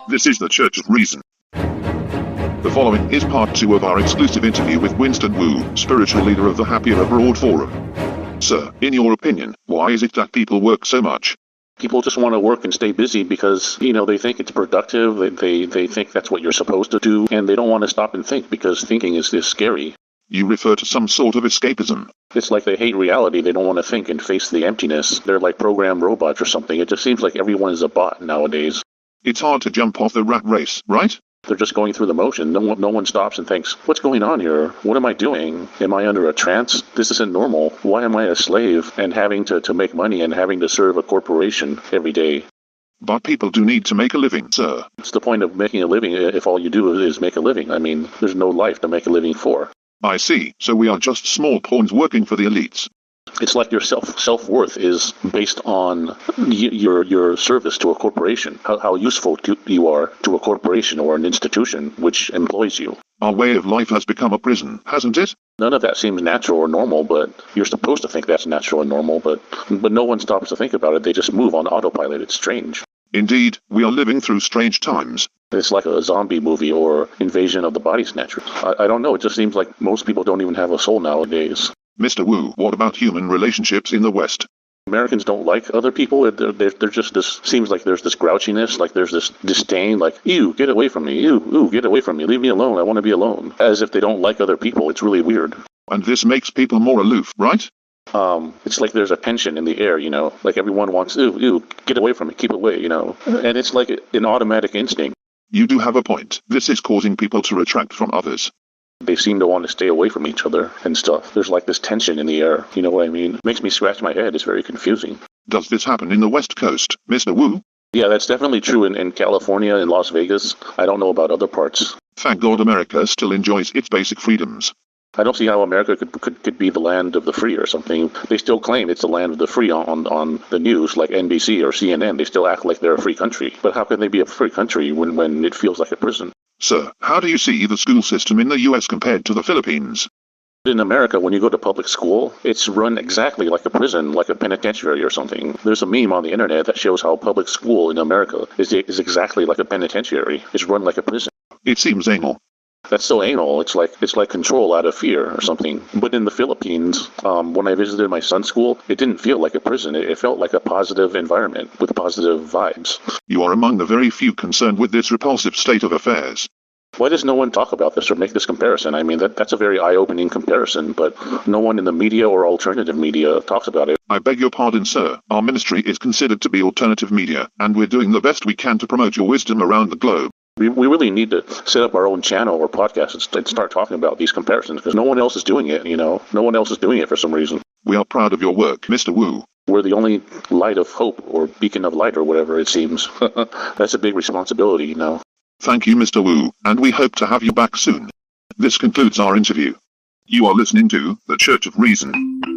This is the Church of Reason. The following is part 2 of our exclusive interview with Winston Wu, spiritual leader of the Happier Abroad Forum. Sir, in your opinion, why is it that people work so much? People just want to work and stay busy because, they think it's productive, they think that's what you're supposed to do, and they don't want to stop and think because thinking is scary. You refer to some sort of escapism. It's like they hate reality, they don't want to think and face the emptiness. They're like programmed robots or something. It just seems like everyone is a bot nowadays. It's hard to jump off the rat race, right? They're just going through the motion. No one stops and thinks, what's going on here? What am I doing? Am I under a trance? This isn't normal. Why am I a slave and having to make money and having to serve a corporation every day? But people do need to make a living, sir. It's the point of making a living if all you do is make a living. I mean, there's no life to make a living for. I see. So we are just small pawns working for the elites. It's like your self-worth is based on your service to a corporation, how useful you are to a corporation or an institution which employs you. Our way of life has become a prison, hasn't it? None of that seems natural or normal, but you're supposed to think that's natural and normal, but no one stops to think about it. They just move on autopilot. It's strange. Indeed, we are living through strange times. It's like a zombie movie or Invasion of the Body Snatchers. I don't know. It just seems like most people don't even have a soul nowadays. Mr. Wu, what about human relationships in the West? Americans don't like other people. They're just this, seems like there's this grouchiness, like there's this disdain, like, ew, get away from me, ew, get away from me, leave me alone, I want to be alone. As if they don't like other people. It's really weird. And this makes people more aloof, right? It's like there's a tension in the air, like everyone wants, ew, get away from me, keep away, and it's like an automatic instinct. You do have a point. This is causing people to retract from others. They seem to want to stay away from each other and stuff. There's like this tension in the air, you know what I mean? It makes me scratch my head. It's very confusing. Does this happen in the West Coast, Mr. Wu? Yeah, that's definitely true in California and Las Vegas. I don't know about other parts. Thank God America still enjoys its basic freedoms. I don't see how America could be the land of the free or something. They still claim it's the land of the free on the news, like NBC or CNN. They still act like they're a free country. But how can they be a free country when it feels like a prison? Sir, how do you see the school system in the U.S. compared to the Philippines? In America, when you go to public school, it's run exactly like a prison, like a penitentiary or something. There's a meme on the internet that shows how public school in America is exactly like a penitentiary. It's run like a prison. It seems anal. That's so anal. It's like control out of fear or something. But in the Philippines, when I visited my son's school, it didn't feel like a prison. It felt like a positive environment with positive vibes. You are among the very few concerned with this repulsive state of affairs. Why does no one talk about this or make this comparison? I mean, that's a very eye-opening comparison, but no one in the media or alternative media talks about it. I beg your pardon, sir. Our ministry is considered to be alternative media, and we're doing the best we can to promote your wisdom around the globe. We really need to set up our own channel or podcast and start talking about these comparisons because no one else is doing it, No one else is doing it for some reason. We are proud of your work, Mr. Wu. We're the only light of hope or beacon of light or whatever it seems. That's a big responsibility, Thank you, Mr. Wu, and we hope to have you back soon. This concludes our interview. You are listening to The Church of Reason.